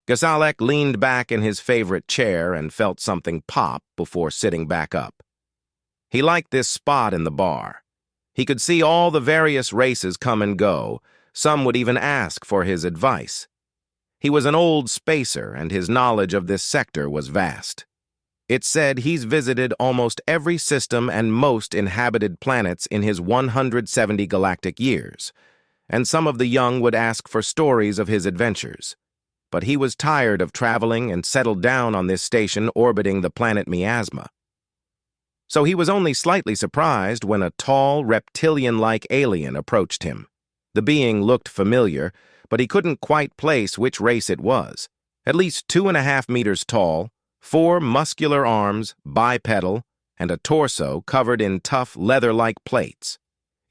Gazalek leaned back in his favorite chair and felt something pop before sitting back up. He liked this spot in the bar. He could see all the various races come and go. Some would even ask for his advice. He was an old spacer, and his knowledge of this sector was vast. It said he's visited almost every system and most inhabited planets in his 170 galactic years, and some of the young would ask for stories of his adventures. But he was tired of traveling and settled down on this station orbiting the planet Miasma. So he was only slightly surprised when a tall, reptilian-like alien approached him. The being looked familiar, but he couldn't quite place which race it was. At least 2.5 meters tall, 4 muscular arms, bipedal, and a torso covered in tough leather-like plates.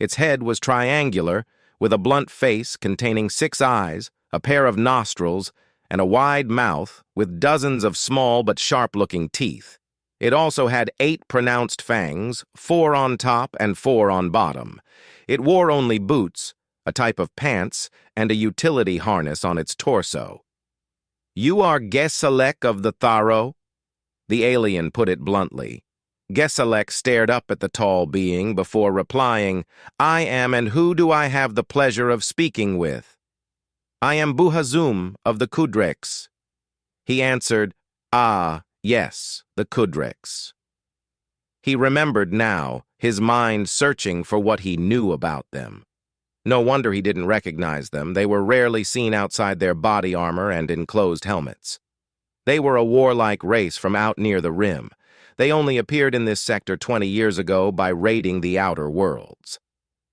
Its head was triangular, with a blunt face containing 6 eyes, a pair of nostrils, and a wide mouth with dozens of small but sharp-looking teeth. It also had 8 pronounced fangs, 4 on top and 4 on bottom. It wore only boots, a type of pants, and a utility harness on its torso. "You are Gazalek of the Tharo?" The alien put it bluntly. Gazalek stared up at the tall being before replying, "I am, and who do I have the pleasure of speaking with?" "I am Buhazum of the Kudreks." He answered, "Ah, yes, the Kudreks." He remembered now, his mind searching for what he knew about them. No wonder he didn't recognize them. They were rarely seen outside their body armor and enclosed helmets. They were a warlike race from out near the rim. They only appeared in this sector 20 years ago by raiding the outer worlds.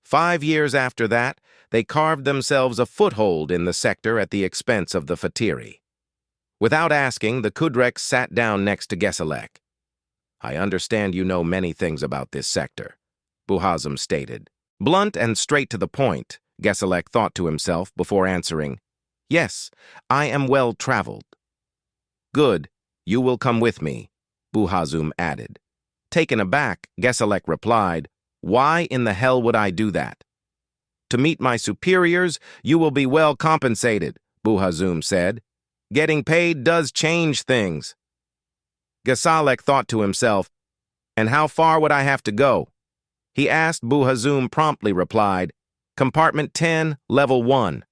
5 years after that, they carved themselves a foothold in the sector at the expense of the Fatiri. Without asking, the Kudreks sat down next to Gazalek. "I understand you know many things about this sector," Buhazum stated. Blunt and straight to the point, Gazalek thought to himself before answering, "Yes, I am well-traveled." "Good, you will come with me," Buhazum added. Taken aback, Gazalek replied, "Why in the hell would I do that?" "To meet my superiors, you will be well compensated," Buhazum said. "Getting paid does change things." Gazalek thought to himself, "And how far would I have to go?" He asked. Buhazum promptly replied, "Compartment 10, Level 1.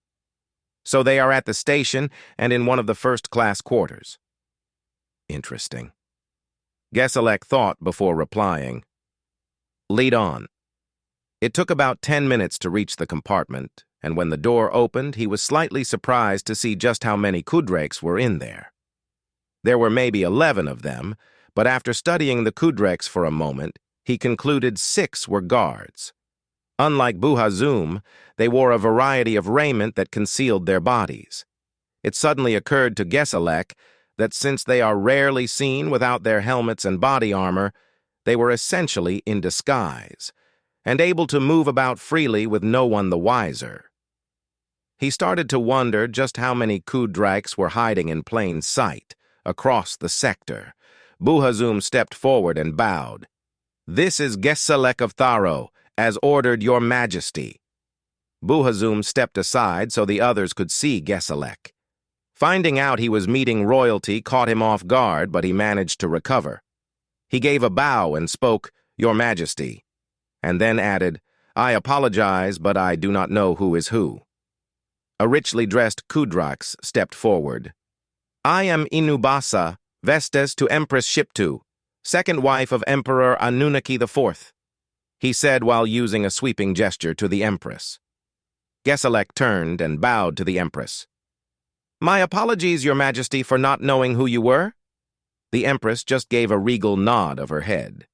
So they are at the station and in one of the first-class quarters. Interesting. Gazalek thought before replying, "Lead on." It took about 10 minutes to reach the compartment, and when the door opened, he was slightly surprised to see just how many Kudreks were in there. There were maybe 11 of them, but after studying the Kudreks for a moment, he concluded 6 were guards. Unlike Buhazum, they wore a variety of raiment that concealed their bodies. It suddenly occurred to Gazalek that since they are rarely seen without their helmets and body armor, they were essentially in disguise, and able to move about freely with no one the wiser. He started to wonder just how many Kudreks were hiding in plain sight, across the sector. Buhazum stepped forward and bowed. "This is Gazalek of Tharo, as ordered, Your Majesty." Buhazum stepped aside so the others could see Gazalek. Finding out he was meeting royalty caught him off guard, but he managed to recover. He gave a bow and spoke, "Your Majesty," and then added, "I apologize, but I do not know who is who." A richly dressed Kudreks stepped forward. "I am Inubasa, Vestes to Empress Shiptu, second wife of Emperor Anunnaki IV, he said while using a sweeping gesture to the Empress. Gazalek turned and bowed to the Empress. "My apologies, Your Majesty, for not knowing who you were." The Empress just gave a regal nod of her head.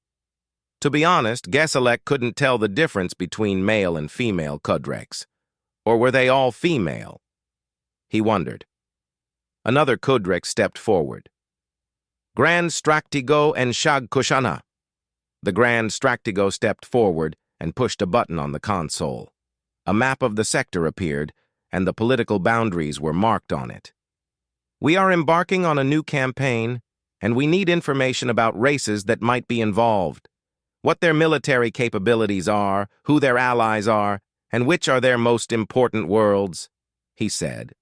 To be honest, Gazalek couldn't tell the difference between male and female Kudreks. Or were they all female? He wondered. Another Kudrek stepped forward. "Grand Straktigo and Shag Kushana." The Grand Straktigo stepped forward and pushed a button on the console. A map of the sector appeared, and the political boundaries were marked on it. "We are embarking on a new campaign, and we need information about races that might be involved, what their military capabilities are, who their allies are, and which are their most important worlds," he said.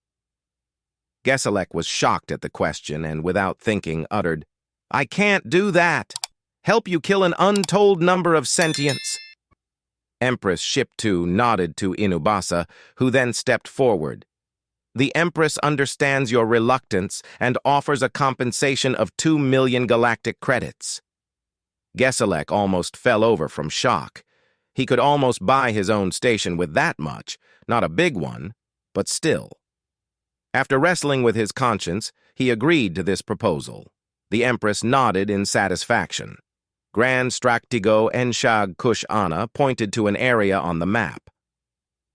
Gesalec was shocked at the question and, without thinking, uttered, "I can't do that. Help you kill an untold number of sentients." Empress Ship 2 nodded to Inubasa, who then stepped forward. "The Empress understands your reluctance and offers a compensation of 2 million galactic credits." Gesalec almost fell over from shock. He could almost buy his own station with that much, not a big one, but still. After wrestling with his conscience, he agreed to this proposal. The Empress nodded in satisfaction. Grand Stractigo Enshag Kush Ana pointed to an area on the map.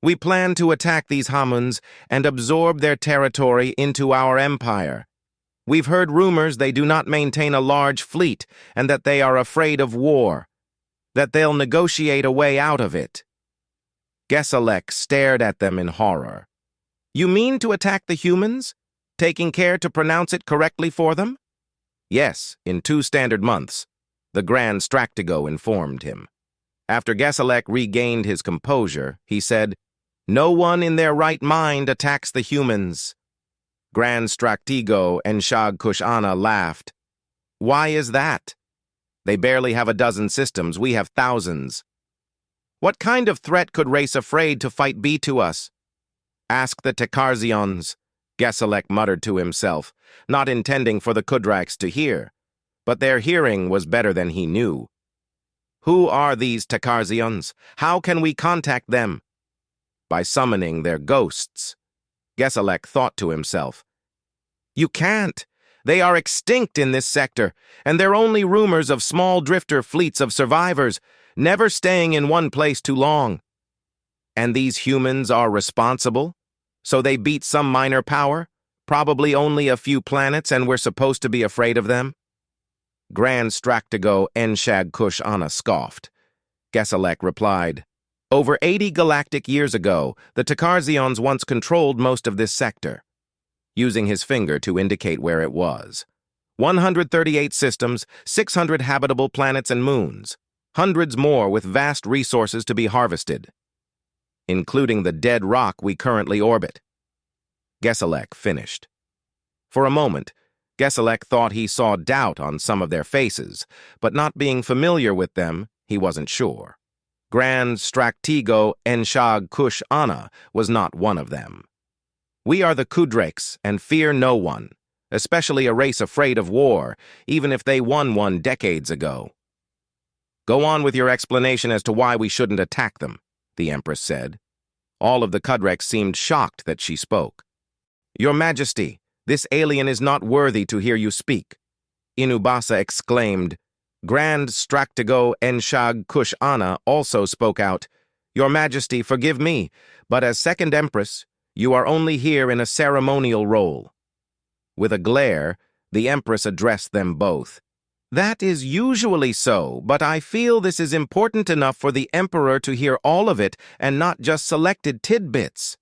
"We plan to attack these Hamuns and absorb their territory into our empire. We've heard rumors they do not maintain a large fleet and that they are afraid of war, that they'll negotiate a way out of it." Gesalec stared at them in horror. "You mean to attack the humans? Taking care to pronounce it correctly for them?" "Yes, in 2 standard months," the Grand Stractigo informed him. After Gesalec regained his composure, he said, "No one in their right mind attacks the humans." Grand Stractigo Enshag Kush Ana laughed. "Why is that? They barely have a dozen systems, we have thousands. What kind of threat could race afraid to fight be to us? Ask the Tekarzions," Gesalec muttered to himself, not intending for the Kudraks to hear. But their hearing was better than he knew. "Who are these Tekarzions? How can we contact them?" "By summoning their ghosts," Gesalec thought to himself. "You can't. They are extinct in this sector, and they're only rumors of small drifter fleets of survivors, never staying in one place too long. And these humans are responsible? So they beat some minor power? Probably only a few planets, and we're supposed to be afraid of them?" Grand Stractigo Enshag Kush Ana scoffed. Gesalec replied, "Over 80 galactic years ago, the Tekarzions once controlled most of this sector," using his finger to indicate where it was. 138 systems, 600 habitable planets and moons, hundreds more with vast resources to be harvested, including the dead rock we currently orbit. Gesalec finished. For a moment, Gesalec thought he saw doubt on some of their faces, but not being familiar with them, he wasn't sure. Grand Stractigo Enshag Kush Ana was not one of them. "We are the Kudraks and fear no one, especially a race afraid of war, even if they won one decades ago." "Go on with your explanation as to why we shouldn't attack them," the Empress said. All of the Kudraks seemed shocked that she spoke. "Your Majesty, this alien is not worthy to hear you speak," Inubasa exclaimed. Grand Stractigo Enshag Kush Ana also spoke out. "Your Majesty, forgive me, but as Second Empress, you are only here in a ceremonial role." With a glare, the Empress addressed them both. "That is usually so, but I feel this is important enough for the Emperor to hear all of it and not just selected tidbits."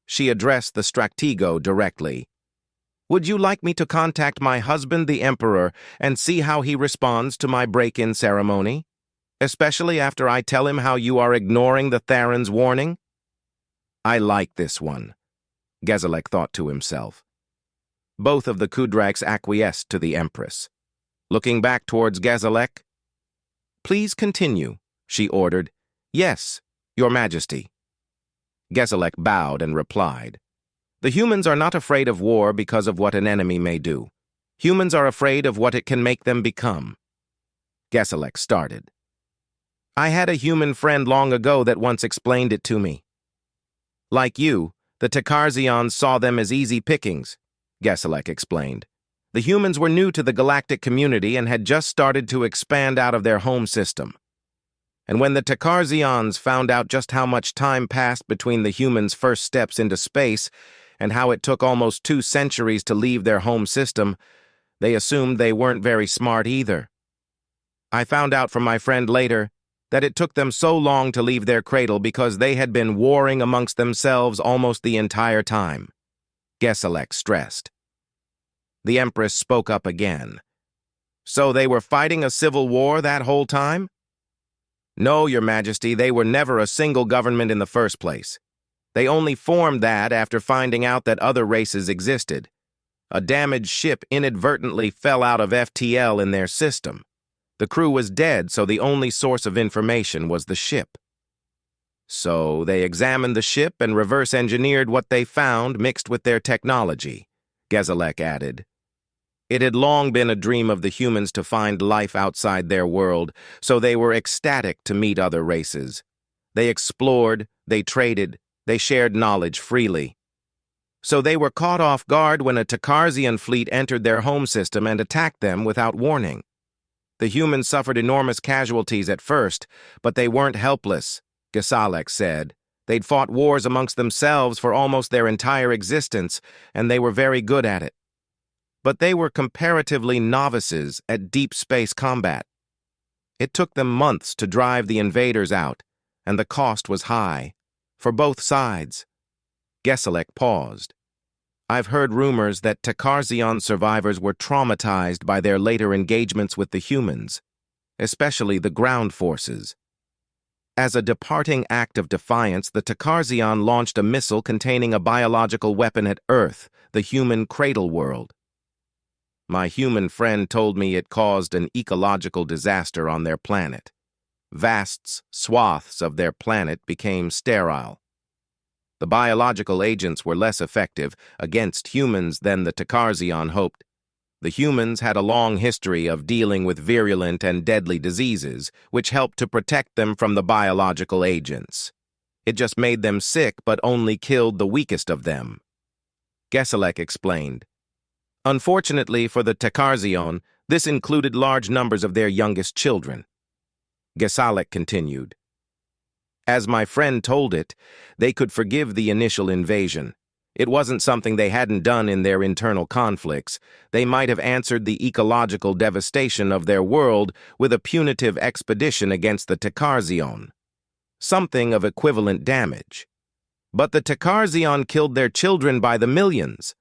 She addressed the Stractigo directly. "Would you like me to contact my husband, the Emperor, and see how he responds to my break-in ceremony? Especially after I tell him how you are ignoring the Theron's warning?" "I like this one," Gesalec thought to himself. Both of the Kudraks acquiesced to the Empress. Looking back towards Gesalec, "Please continue," she ordered. "Yes, Your Majesty." Gesalec bowed and replied, "The humans are not afraid of war because of what an enemy may do. Humans are afraid of what it can make them become." Gesalec started. "I had a human friend long ago that once explained it to me. Like you, the Tekarzions saw them as easy pickings," Gesalec explained. "The humans were new to the galactic community and had just started to expand out of their home system. And when the Tekarzions found out just how much time passed between the humans' first steps into space and how it took almost 2 centuries to leave their home system, they assumed they weren't very smart either. I found out from my friend later that it took them so long to leave their cradle because they had been warring amongst themselves almost the entire time," Gesalec stressed. The Empress spoke up again. "So they were fighting a civil war that whole time?" "No, Your Majesty, they were never a single government in the first place. They only formed that after finding out that other races existed. A damaged ship inadvertently fell out of FTL in their system. The crew was dead, so the only source of information was the ship. So they examined the ship and reverse-engineered what they found mixed with their technology, Gezelek added. It had long been a dream of the humans to find life outside their world, so they were ecstatic to meet other races. They explored, they traded, they shared knowledge freely. So they were caught off guard when a Takarzian fleet entered their home system and attacked them without warning. The humans suffered enormous casualties at first, but they weren't helpless, Gezelek said. They'd fought wars amongst themselves for almost their entire existence, and they were very good at it. But they were comparatively novices at deep space combat. It took them months to drive the invaders out, and the cost was high, for both sides. Gezelek paused. I've heard rumors that Takarzion survivors were traumatized by their later engagements with the humans, especially the ground forces. As a departing act of defiance, the Takarzion launched a missile containing a biological weapon at Earth, the human cradle world. My human friend told me it caused an ecological disaster on their planet. Vast swaths of their planet became sterile. The biological agents were less effective against humans than the Takarzion hoped. The humans had a long history of dealing with virulent and deadly diseases, which helped to protect them from the biological agents. It just made them sick, but only killed the weakest of them. Gezelek explained. Unfortunately for the Takarzion, this included large numbers of their youngest children. Gezelek continued. As my friend told it, they could forgive the initial invasion. It wasn't something they hadn't done in their internal conflicts. They might have answered the ecological devastation of their world with a punitive expedition against the Takarzion. Something of equivalent damage. But the Takarzion killed their children by the millions,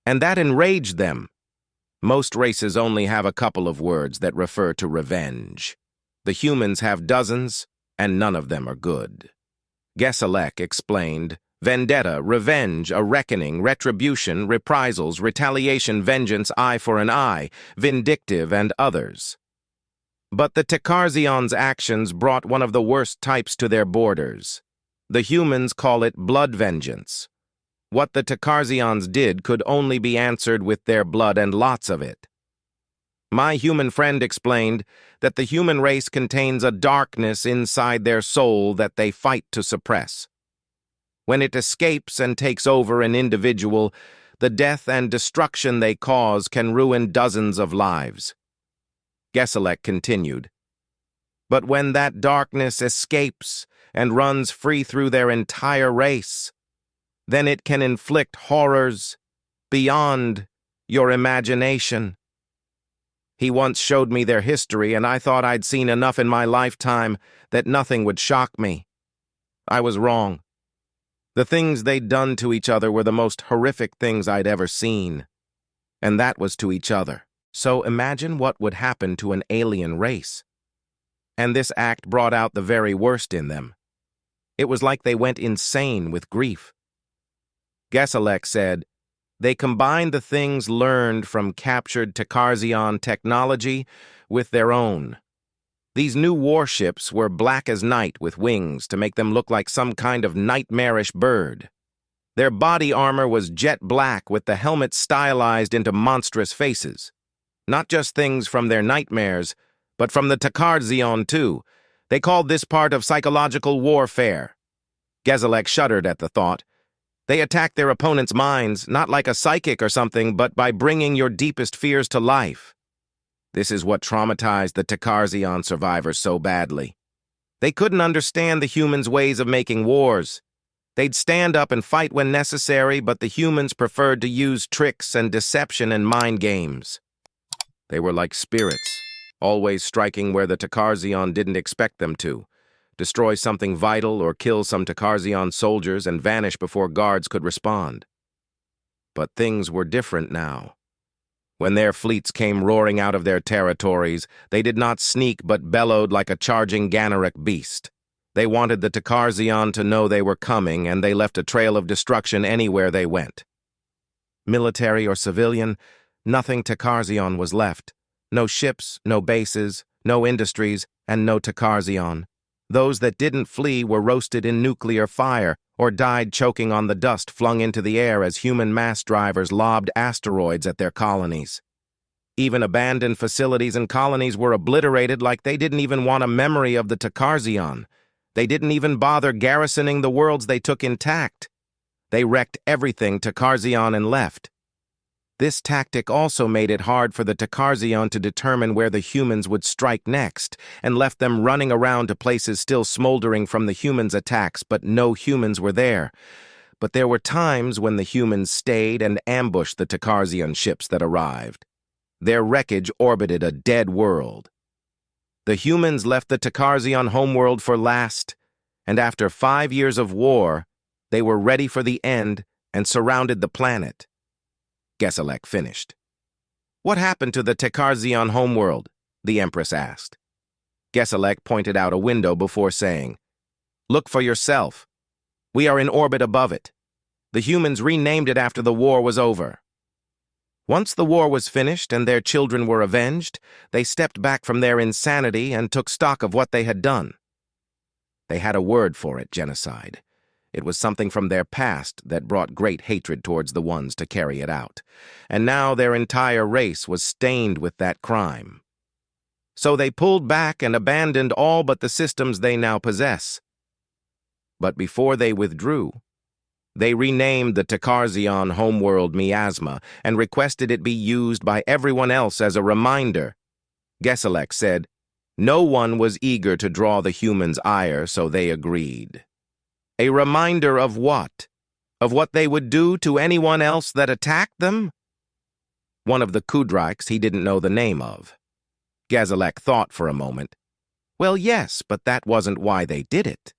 and that enraged them. Most races only have a couple of words that refer to revenge. The humans have dozens, and none of them are good. Gezelek explained, vendetta, revenge, a reckoning, retribution, reprisals, retaliation, vengeance, eye for an eye, vindictive, and others. But the Takarzion's actions brought one of the worst types to their borders. The humans call it blood vengeance. What the Takarzions did could only be answered with their blood and lots of it. My human friend explained that the human race contains a darkness inside their soul that they fight to suppress. When it escapes and takes over an individual, the death and destruction they cause can ruin dozens of lives. Gezelek continued. But when that darkness escapes and runs free through their entire race, then it can inflict horrors beyond your imagination. He once showed me their history, and I thought I'd seen enough in my lifetime that nothing would shock me. I was wrong. The things they'd done to each other were the most horrific things I'd ever seen. And that was to each other. So imagine what would happen to an alien race. And this act brought out the very worst in them. It was like they went insane with grief. Gezelek said, they combined the things learned from captured Takarzion technology with their own. These new warships were black as night with wings to make them look like some kind of nightmarish bird. Their body armor was jet black with the helmets stylized into monstrous faces. Not just things from their nightmares, but from the Takarzion too. They called this part of psychological warfare. Gezelek shuddered at the thought. They attack their opponent's minds, not like a psychic or something, but by bringing your deepest fears to life. This is what traumatized the Takarzion survivors so badly. They couldn't understand the humans' ways of making wars. They'd stand up and fight when necessary, but the humans preferred to use tricks and deception and mind games. They were like spirits, always striking where the Takarzion didn't expect them to. Destroy something vital or kill some Takarzion soldiers and vanish before guards could respond. But things were different now. When their fleets came roaring out of their territories, they did not sneak but bellowed like a charging Ganarok beast. They wanted the Takarzion to know they were coming, and they left a trail of destruction anywhere they went. Military or civilian, nothing Takarzion was left. No ships, no bases, no industries, and no Takarzion. Those that didn't flee were roasted in nuclear fire or died choking on the dust flung into the air as human mass drivers lobbed asteroids at their colonies. Even abandoned facilities and colonies were obliterated like they didn't even want a memory of the Takarzion. They didn't even bother garrisoning the worlds they took intact. They wrecked everything Takarzion and left. This tactic also made it hard for the Takarzion to determine where the humans would strike next, and left them running around to places still smoldering from the humans' attacks, but no humans were there. But there were times when the humans stayed and ambushed the Takarzion ships that arrived. Their wreckage orbited a dead world. The humans left the Takarzion homeworld for last, and after 5 years of war, they were ready for the end and surrounded the planet. Gesselek finished. "What happened to the Takarzion homeworld?" the Empress asked. Gesselek pointed out a window before saying, "Look for yourself. We are in orbit above it. The humans renamed it after the war was over." Once the war was finished and their children were avenged, they stepped back from their insanity and took stock of what they had done. They had a word for it, genocide. It was something from their past that brought great hatred towards the ones to carry it out. And now their entire race was stained with that crime. So they pulled back and abandoned all but the systems they now possess. But before they withdrew, they renamed the Takarzion homeworld Miasma and requested it be used by everyone else as a reminder. Gesselek said, "No one was eager to draw the humans' ire, so they agreed." A reminder of what? Of what they would do to anyone else that attacked them? One of the Kudrakes he didn't know the name of. Gesselek thought for a moment. Well, yes, but that wasn't why they did it.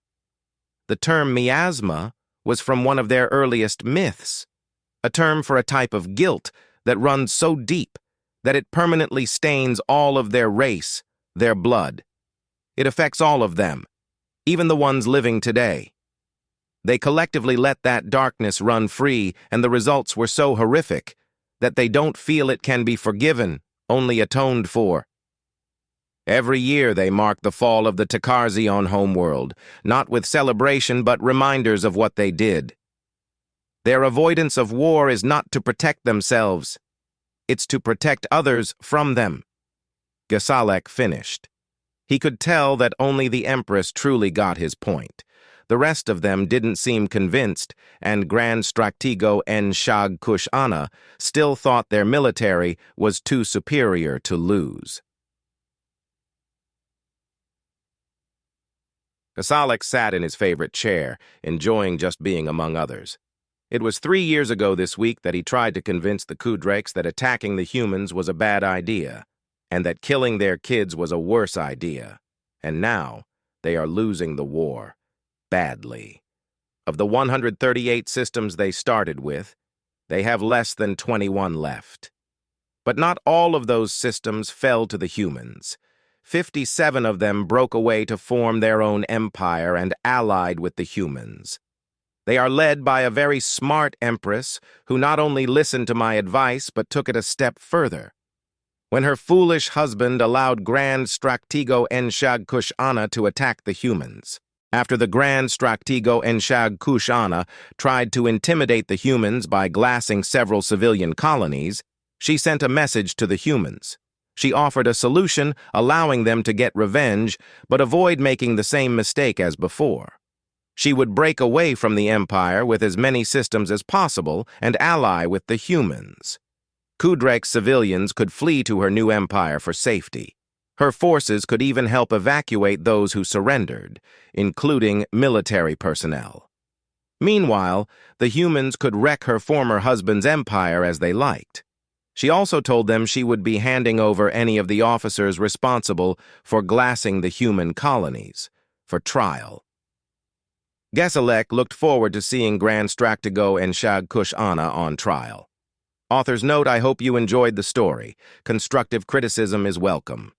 The term miasma was from one of their earliest myths, a term for a type of guilt that runs so deep that it permanently stains all of their race, their blood. It affects all of them, even the ones living today. They collectively let that darkness run free, and the results were so horrific that they don't feel it can be forgiven, only atoned for. Every year they mark the fall of the Takarzion homeworld, not with celebration but reminders of what they did. Their avoidance of war is not to protect themselves. It's to protect others from them. Gesselek finished. He could tell that only the Empress truly got his point. The rest of them didn't seem convinced, and Grand Stratego en Shag Kush Ana still thought their military was too superior to lose. Gesselek sat in his favorite chair, enjoying just being among others. It was 3 years ago this week that he tried to convince the Kudrakes that attacking the humans was a bad idea, and that killing their kids was a worse idea. And now they are losing the war. Badly. Of the 138 systems they started with, they have less than 21 left. But not all of those systems fell to the humans. 57 of them broke away to form their own empire and allied with the humans. They are led by a very smart Empress who not only listened to my advice but took it a step further. When her foolish husband allowed Grand Stratego en Shag Kush Ana to attack the humans. After the Grand Stratego en Shag Kush Ana tried to intimidate the humans by glassing several civilian colonies, she sent a message to the humans. She offered a solution, allowing them to get revenge, but avoid making the same mistake as before. She would break away from the Empire with as many systems as possible and ally with the humans. Kudrak's civilians could flee to her new empire for safety. Her forces could even help evacuate those who surrendered, including military personnel. Meanwhile, the humans could wreck her former husband's empire as they liked. She also told them she would be handing over any of the officers responsible for glassing the human colonies for trial. Gesselek looked forward to seeing Grand Stratego en Shag Kush Ana on trial. Author's note: I hope you enjoyed the story. Constructive criticism is welcome.